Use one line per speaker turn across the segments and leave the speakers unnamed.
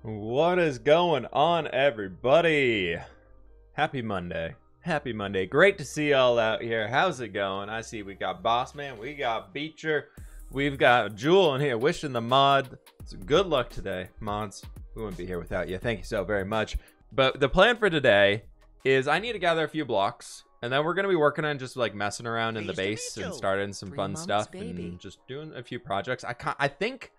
What is going on, everybody? Happy Monday. Happy Monday. Great to see y'all out here. How's it going? I see we got Bossman, we got Beecher, we've got Jewel in here wishing the mod some good luck today. Mods, we wouldn't be here without you. Thank you so very much. But the plan for today is I need to gather a few blocks, and then we're going to be working on just like messing around in the base and starting some fun stuff and just doing a few projects. I think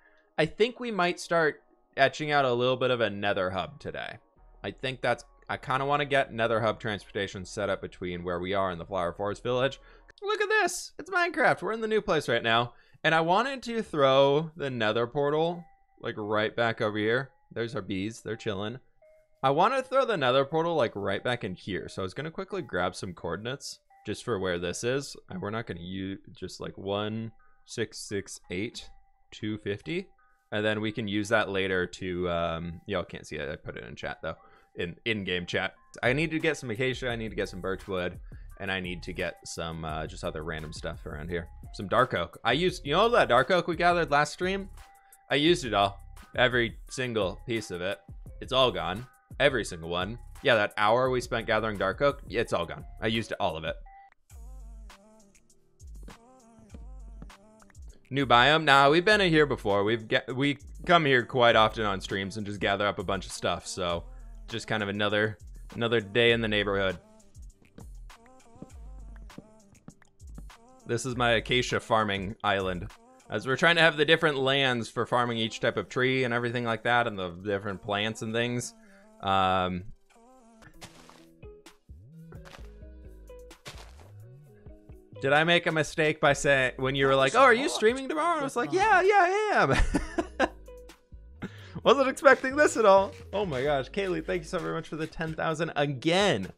we might start etching out a little bit of a nether hub today. I kind of want to get nether hub transportation set up between where we are in the Flower Forest Village. Look at this. It's Minecraft. We're in the new place right now. And I wanted to throw the nether portal like right back over here. There's our bees. They're chilling. I want to throw the nether portal like right back in here. So I was going to quickly grab some coordinates just for where this is. And we're not going to use just like 1668 250. And then we can use that later to, y'all can't see it. I put it in chat though, in-game chat. I need to get some acacia. I need to get some birch wood, and I need to get some just other random stuff around here. Some dark oak. You know that dark oak we gathered last stream? I used it all, every single piece of it. It's all gone, every single one. Yeah, that hour we spent gathering dark oak, it's all gone. I used all of it. New biome? Nah, we've been in here before. We come here quite often on streams and just gather up a bunch of stuff. So just kind of another day in the neighborhood. This is my acacia farming island. As we're trying to have the different lands for farming each type of tree and everything like that, and the different plants and things. Did I make a mistake by saying, when you were like, oh, are you streaming tomorrow? I was like, yeah, I am. Wasn't expecting this at all. Oh my gosh. Kaylee, thank you so very much for the 10,000 again.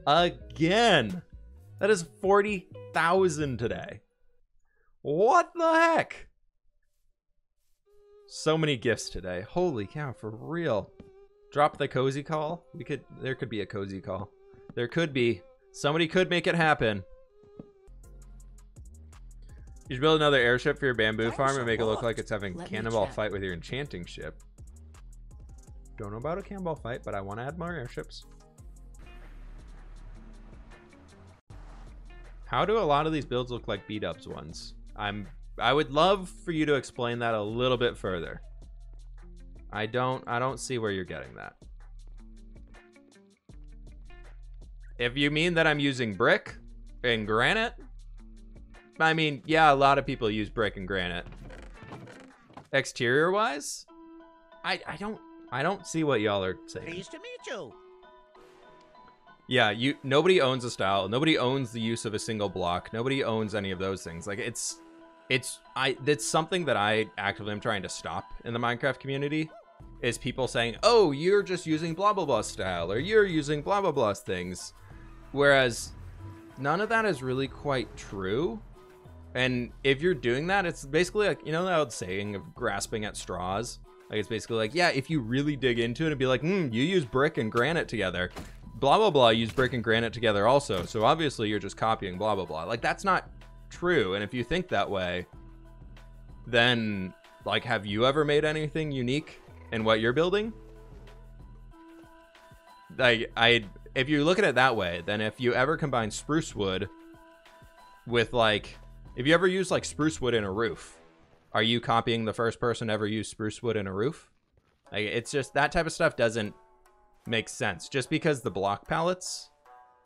Again. That is 40,000 today. What the heck? So many gifts today. Holy cow, for real. Drop the cozy call. There could be a cozy call. There could be. Somebody could make it happen. You should build another airship for your bamboo farm and make it look like it's having a cannonball fight with your enchanting ship. Don't know about a cannonball fight, but I want to add more airships. How do a lot of these builds look like beat-ups ones? I would love for you to explain that a little bit further. I don't see where you're getting that. If you mean that I'm using brick and granite, I mean, yeah, a lot of people use brick and granite. Exterior wise, I don't see what y'all are saying.
Pleased to meet you.
Yeah, nobody owns a style. Nobody owns the use of a single block. Nobody owns any of those things. Like it's something that I actively am trying to stop in the Minecraft community, is people saying, oh, you're just using blah blah blah style, or you're using blah blah blah things, whereas none of that is really quite true. And if you're doing that, it's basically like, you know, the old saying of grasping at straws. Like, it's basically like, yeah, if you really dig into it and be like, you use brick and granite together. Blah, blah, blah, use brick and granite together also. So obviously you're just copying blah, blah, blah. Like, that's not true. And if you think that way, then, like, have you ever made anything unique in what you're building? Like, if you look at it that way, then if you ever combine spruce wood with, like, if you ever use like spruce wood in a roof, are you copying the first person to ever use spruce wood in a roof? Like, it's just that type of stuff doesn't make sense. Just because the block palettes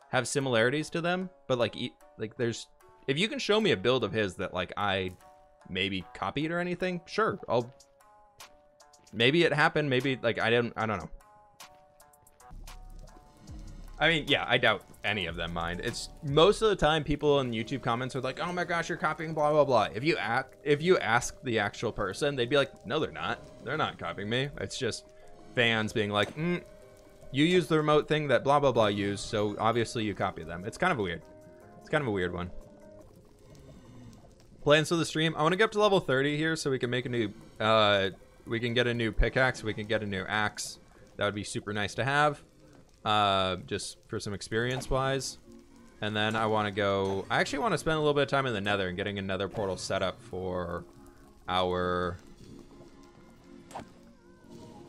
have similarities to them, but like there's, if you can show me a build of his that like I maybe copied or anything, sure, maybe it happened, maybe like I don't know. I mean, yeah, I doubt any of them mind. It's most of the time people in YouTube comments are like, oh my gosh, you're copying blah, blah, blah. If you ask the actual person, they'd be like, no, they're not. They're not copying me. It's just fans being like, you use the remote thing that blah, blah, blah used, so obviously you copy them. It's kind of weird. It's kind of a weird one. Plans for the stream. I want to get up to level 30 here so we can make a new, we can get a new pickaxe. We can get a new axe. That would be super nice to have. Just for some experience wise. And then I want to go, I actually want to spend a little bit of time in the nether and getting a nether portal set up for our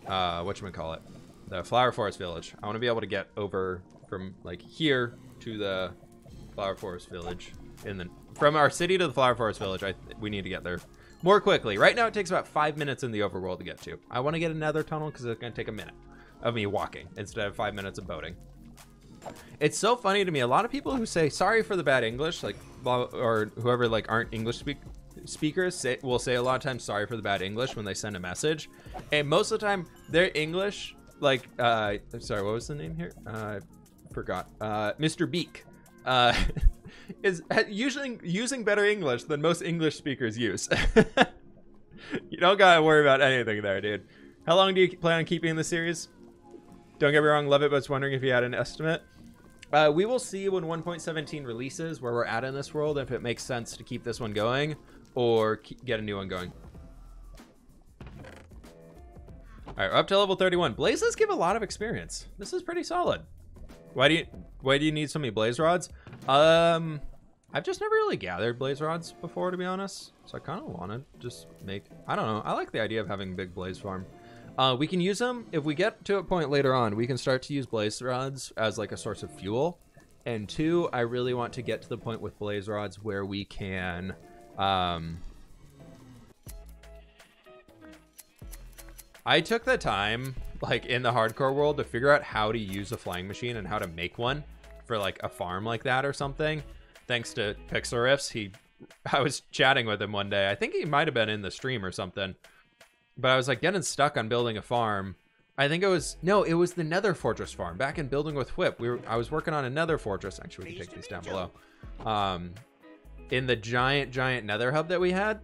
whatchamacallit, the Flower Forest Village. I want to be able to get over from like here to the Flower Forest Village. From our city to the Flower Forest Village, we need to get there more quickly. Right now it takes about 5 minutes in the overworld to get to. I want to get another tunnel because it's going to take a minute of me walking instead of 5 minutes of boating. It's so funny to me. A lot of people who say sorry for the bad English, like, or whoever like aren't English speakers will say a lot of times sorry for the bad English when they send a message, and most of the time their English, like sorry, what was the name here? I forgot. Mr. Beak is usually using better English than most English speakers use. You don't gotta worry about anything there, dude. How long do you plan on keeping the series? Don't get me wrong, love it, but I was wondering if you had an estimate. We will see when 1.17 releases where we're at in this world, if it makes sense to keep this one going or get a new one going. All right, we're up to level 31. Blazes give a lot of experience. This is pretty solid. Why do you need so many blaze rods? I've just never really gathered blaze rods before, to be honest. So I kind of want to just make, I don't know. I like the idea of having a big blaze farm. We can use them if we get to a point later on. We can start to use blaze rods as like a source of fuel. And 2, I really want to get to the point with blaze rods where we can I took the time like in the hardcore world to figure out how to use a flying machine and how to make one for like a farm like that or something. Thanks to Pixel I was chatting with him one day. I think he might have been in the stream or something. But I was like getting stuck on building a farm. I think it was the Nether Fortress farm back in Building with fWhip. I was working on a Nether Fortress. Actually, we can take these down below. In the giant Nether hub that we had.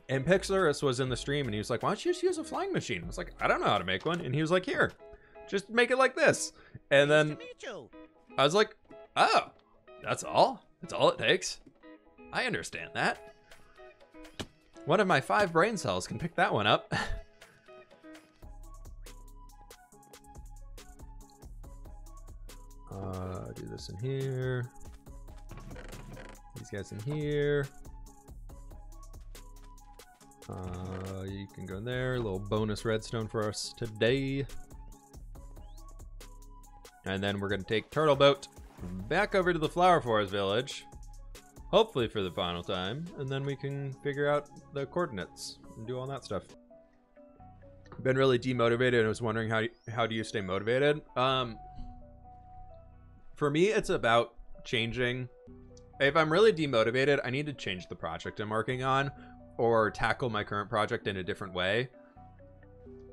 And Pixel was in the stream and he was like, "Why don't you just use a flying machine?" I was like, "I don't know how to make one." And he was like, "Here, just make it like this." And then I was like, "Oh, that's all? That's all it takes? I understand that." One of my 5 brain cells can pick that one up. Do this in here. These guys in here. You can go in there. A little bonus redstone for us today. And then we're going to take Turtle Boat back over to the Flower Forest Village. Hopefully for the final time. And then we can figure out the coordinates and do all that stuff. Been really demotivated and was wondering how do you stay motivated? For me, it's about changing. If I'm really demotivated, I need to change the project I'm working on or tackle my current project in a different way.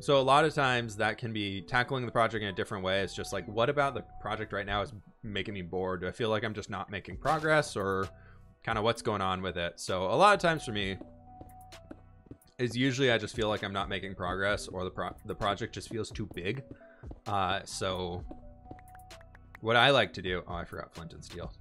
So a lot of times that can be tackling the project in a different way. It's just like, what about the project right now is making me bored? Do I feel like I'm just not making progress, or kind of what's going on with it? So a lot of times for me is usually I just feel like I'm not making progress, or the project just feels too big. So what I like to do, oh, I forgot flint and steel.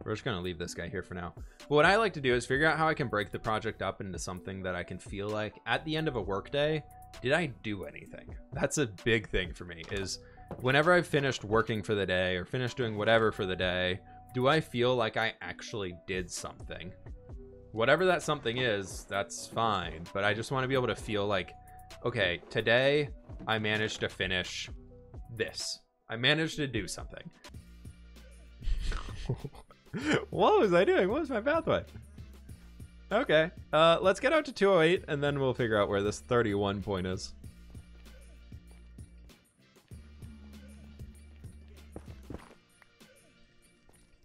We're just gonna leave this guy here for now. But what I like to do is figure out how I can break the project up into something that I can feel like at the end of a workday, did I do anything? That's a big thing for me, is whenever I've finished working for the day or finished doing whatever for the day, do I feel like I actually did something? Whatever that something is, that's fine. But I just want to be able to feel like, okay, today I managed to finish this. I managed to do something. What was I doing? What was my pathway? Okay, let's get out to 208 and then we'll figure out where this 31 point is.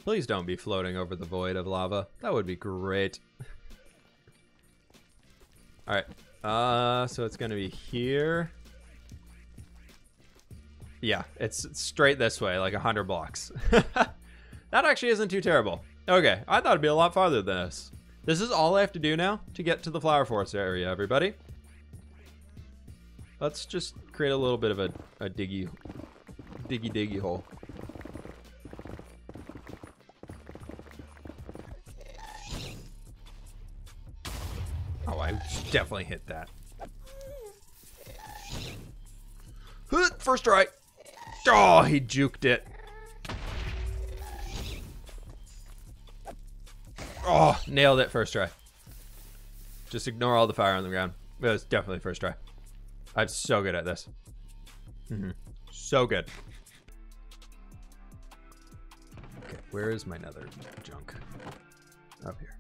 Please don't be floating over the void of lava. That would be great. All right, so it's gonna be here. Yeah, it's straight this way, like 100 blocks. That actually isn't too terrible. Okay, I thought it'd be a lot farther than this. This is all I have to do now to get to the Flower Forest area, everybody. Let's just create a little bit of a diggy hole. Oh, I definitely hit that. First try. Oh, he juked it. Oh, nailed it first try. Just ignore all the fire on the ground. It was definitely first try. I'm so good at this. So good. Okay, where is my nether junk? Up here.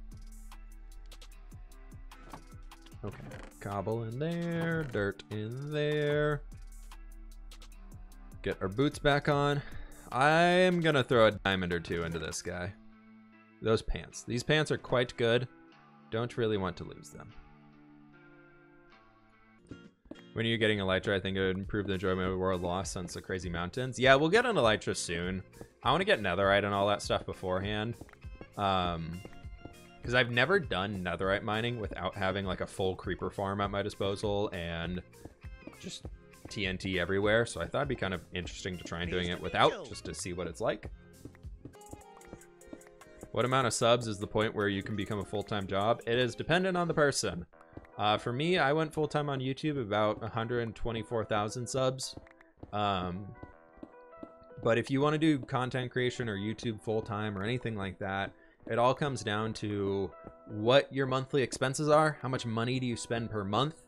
Okay, cobble in there, dirt in there. Get our boots back on. I'm gonna throw a diamond or two into this guy. Those pants. These pants are quite good. Don't really want to lose them. When are you getting Elytra? I think it would improve the enjoyment of World Lost since the crazy mountains. Yeah, we'll get an Elytra soon. I want to get netherite and all that stuff beforehand. Because I've never done netherite mining without having like a full creeper farm at my disposal and just TNT everywhere. So I thought it'd be kind of interesting to try and doing it without, just to see what it's like. What amount of subs is the point where you can become a full-time job? It is dependent on the person. For me, I went full-time on YouTube, about 124,000 subs. But if you want to do content creation or YouTube full-time or anything like that, it all comes down to what your monthly expenses are. How much money do you spend per month?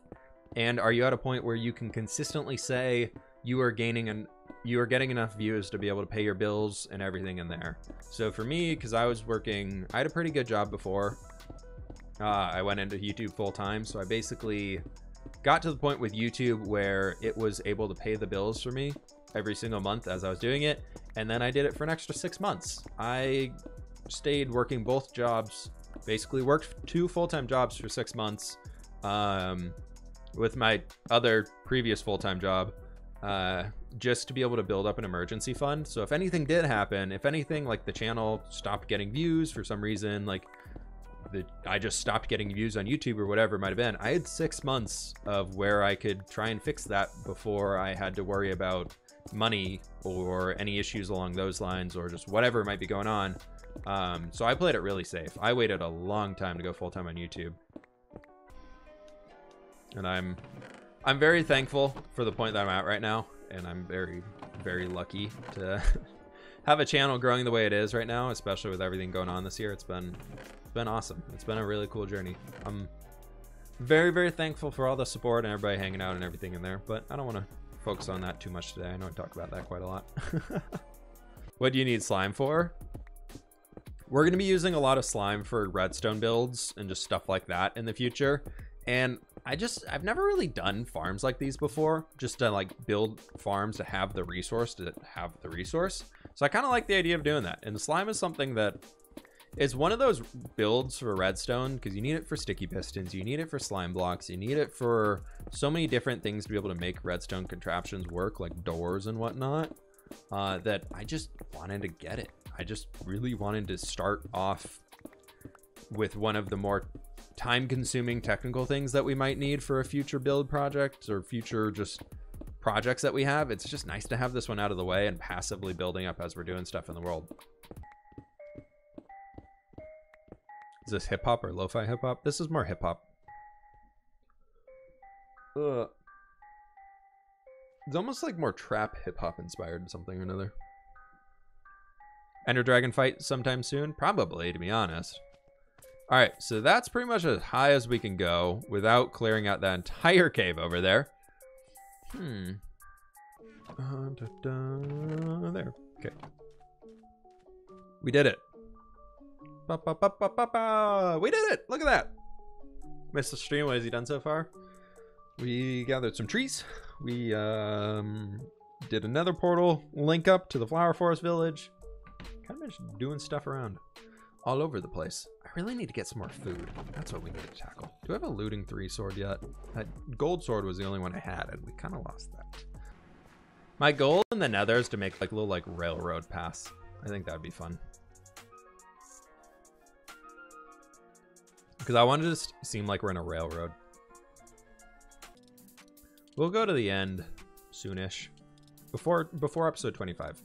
And are you at a point where you can consistently say you are getting enough views to be able to pay your bills and everything in there? So for me, because I was working, I had a pretty good job before I went into YouTube full time. So I basically got to the point with YouTube where it was able to pay the bills for me every single month as I was doing it. And then I did it for an extra 6 months. I stayed working both jobs, basically worked 2 full-time jobs for 6 months with my other previous full-time job, just to be able to build up an emergency fund. So if anything did happen, if anything, like the channel stopped getting views for some reason, like I just stopped getting views on YouTube or whatever it might have been, I had 6 months of where I could try and fix that before I had to worry about money or any issues along those lines or just whatever might be going on. So I played it really safe. I waited a long time to go full-time on YouTube. And I'm very thankful for the point that I'm at right now. And I'm very, very lucky to have a channel growing the way it is right now, especially with everything going on this year. It's been awesome. It's been a really cool journey. I'm very, very thankful for all the support and everybody hanging out and everything in there, but I don't want to focus on that too much today. I know I talk about that quite a lot. What do you need slime for? We're going to be using a lot of slime for redstone builds and just stuff like that in the future. And I've never really done farms like these before, just to like build farms to have the resource So I kind of like the idea of doing that. And slime is something that is one of those builds for redstone, because you need it for sticky pistons, you need it for slime blocks, you need it for so many different things to be able to make redstone contraptions work, like doors and whatnot, that I just wanted to get it. I just really wanted to start off with one of the more time-consuming technical things that we might need for a future build project or future just projects that we have. It's just nice to have this one out of the way and passively building up as we're doing stuff in the world. Is this hip-hop or lo-fi hip-hop? This is more hip-hop. It's almost like more trap hip-hop inspired something or another. Ender Dragon fight sometime soon? Probably, to be honest. All right, so that's pretty much as high as we can go without clearing out that entire cave over there. There. Okay. We did it. We did it! Look at that! Missed the stream. What has he done so far? We gathered some trees. We did another portal link up to the Flower Forest Village. Kind of just doing stuff around all over the place. I really need to get some more food. That's what we need to tackle. Do I have a looting 3 sword yet? That gold sword was the only one I had, and we kind of lost that. My goal in the nether is to make like little like railroad paths. I think that'd be fun. Because I want to just seem like we're in a railroad. We'll go to the end soonish. Before episode 25.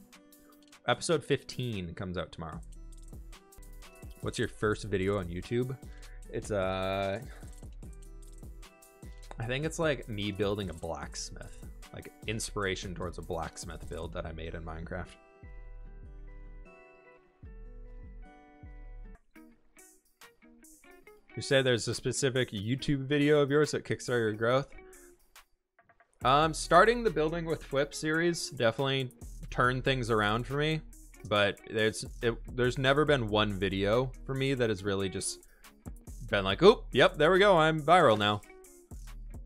Episode 15 comes out tomorrow. What's your first video on YouTube? It's I think it's like me building a blacksmith. Like inspiration towards a blacksmith build that I made in Minecraft. You say there's a specific YouTube video of yours that kickstarted your growth. Starting the Building with fWhip series definitely turned things around for me, but there's never been one video for me that has really just been like, oh, yep, there we go, I'm viral now.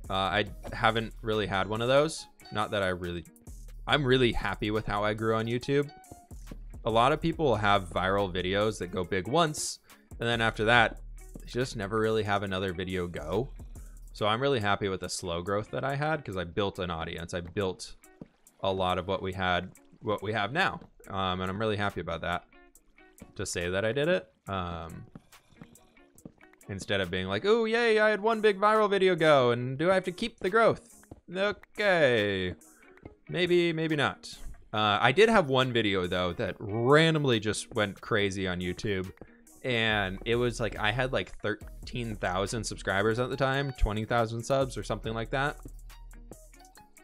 I haven't really had one of those. Not that I'm really happy with how I grew on YouTube. A lot of people have viral videos that go big once, and then after that, they just never really have another video go. So I'm really happy with the slow growth that I had because I built an audience. I built a lot of what we have now. And I'm really happy about that. To say that I did it. Instead of being like, oh, yay, I had one big viral video go, and do I have to keep the growth? Okay. Maybe not. I did have one video, though, that randomly just went crazy on YouTube. And it was like, I had like 13,000 subscribers at the time, 20,000 subs or something like that.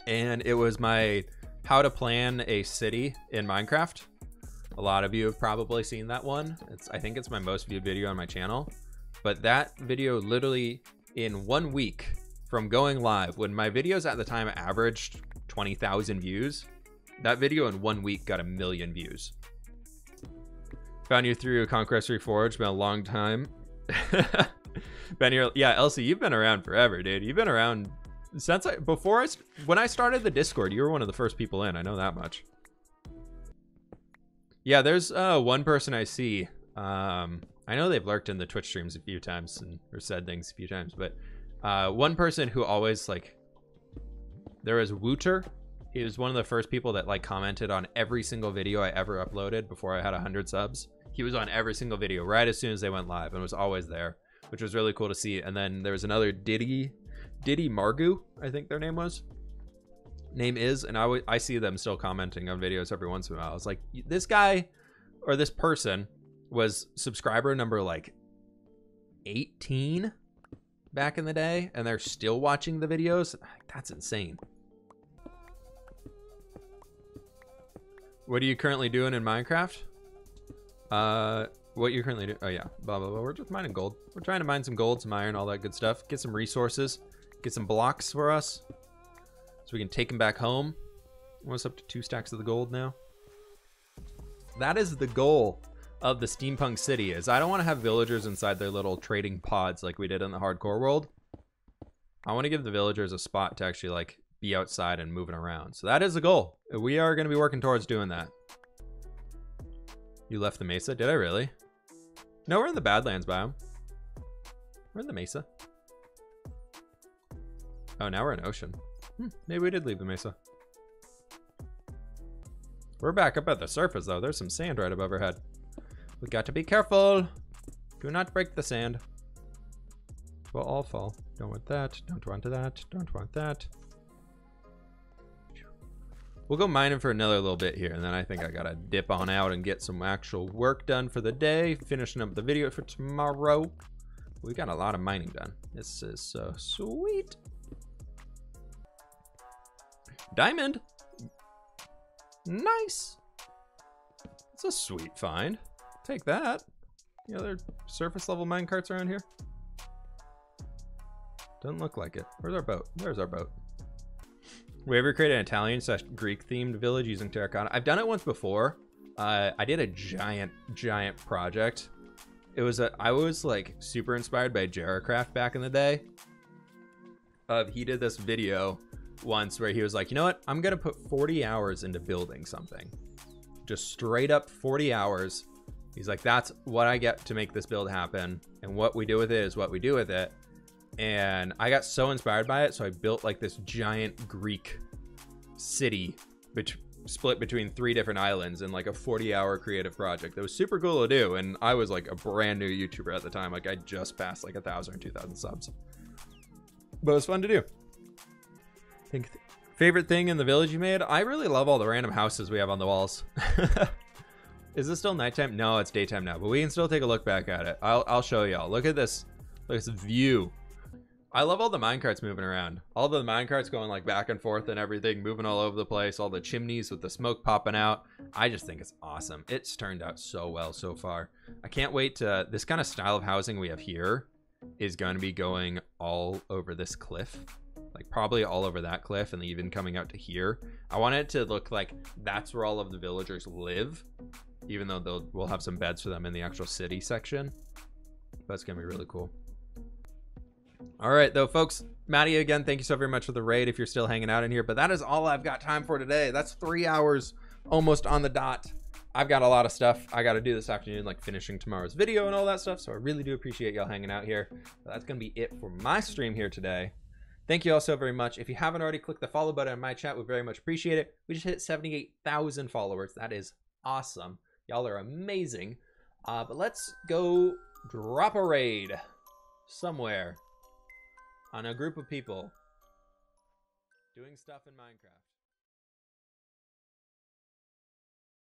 And it was my how to plan a city in Minecraft. A lot of you have probably seen that one. I think it's my most viewed video on my channel. But that video literally in 1 week from going live, when my videos at the time averaged 20,000 views, that video in 1 week got 1 million views. Found you through Conquest Reforged, been a long time. Ben, yeah, Elsie, you've been around forever, dude. You've been around since when I started the Discord. You were one of the first people in. I know that much. Yeah, there's one person I see. I know they've lurked in the Twitch streams a few times or said things a few times, but one person who always there was Wooter. He was one of the first people that commented on every single video I ever uploaded before I had 100 subs. He was on every single video right as soon as they went live and was always there, which was really cool to see. And then there was another Diddy Margu, I think their name is, and I see them still commenting on videos every once in a while. I was like, this guy or this person was subscriber number 18 back in the day, and they're still watching the videos. That's insane. What are you currently doing in Minecraft? What you currently do? Oh yeah, blah blah blah. We're just mining gold. We're trying to mine some gold, some iron, all that good stuff. Get some resources, get some blocks for us, so we can take them back home. Almost up to 2 stacks of the gold now. That is the goal of the steampunk city. Is I don't want to have villagers inside their little trading pods like we did in the hardcore world. I want to give the villagers a spot to actually be outside and moving around. So that is the goal. We are going to be working towards doing that. You left the Mesa? Did I really? No, we're in the Badlands biome. We're in the Mesa. Oh, now we're in Ocean. Maybe we did leave the Mesa. We're back up at the surface, though. There's some sand right above our head. We got to be careful. Do not break the sand. We'll all fall. Don't want that. Don't want that. Don't want that. We'll go mining for another little bit here, and then I think I gotta dip on out and get some actual work done for the day, finishing up the video for tomorrow. We got a lot of mining done. This is so sweet. Diamond. Nice. It's a sweet find. Take that. Any other surface level minecarts around here? Doesn't look like it. Where's our boat? There's our boat. We ever create an Italian/Greek themed village using terracotta? I've done it once before. I did a giant project. It was I was super inspired by Jaracraft back in the day. He did this video once where he was like, you know what? I'm gonna put 40 hours into building something. Just straight up 40 hours. He's like, that's what I get to make this build happen. And what we do with it is what we do with it. And I got so inspired by it, so I built this giant Greek city split between 3 different islands in a 40-hour creative project. That was super cool to do, and I was a brand new YouTuber at the time. I just passed 1,000 or 2,000 subs, but it was fun to do. I think favorite thing in the village you made? I really love all the random houses we have on the walls. Is this still nighttime? No, it's daytime now, but we can still take a look back at it. I'll show y'all. Look at this. Look at this view. I love all the minecarts moving around. All the minecarts going back and forth and everything, moving all over the place. All the chimneys with the smoke popping out. I just think it's awesome. It's turned out so well so far. I can't wait to this kind of style of housing we have here is going to be going all over this cliff. Like probably all over that cliff and even coming out to here. I want it to look like that's where all of the villagers live, even though we'll have some beds for them in the actual city section. That's gonna be really cool. All right, though, folks, Maddie, again, thank you so very much for the raid if you're still hanging out in here. But that is all I've got time for today. That's 3 hours almost on the dot. I've got a lot of stuff I got to do this afternoon, like finishing tomorrow's video and all that stuff. So I really do appreciate y'all hanging out here. But that's going to be it for my stream here today. Thank you all so very much. If you haven't already, click the follow button in my chat. We very much appreciate it. We just hit 78,000 followers. That is awesome. Y'all are amazing. But let's go drop a raid somewhere on a group of people doing stuff in Minecraft.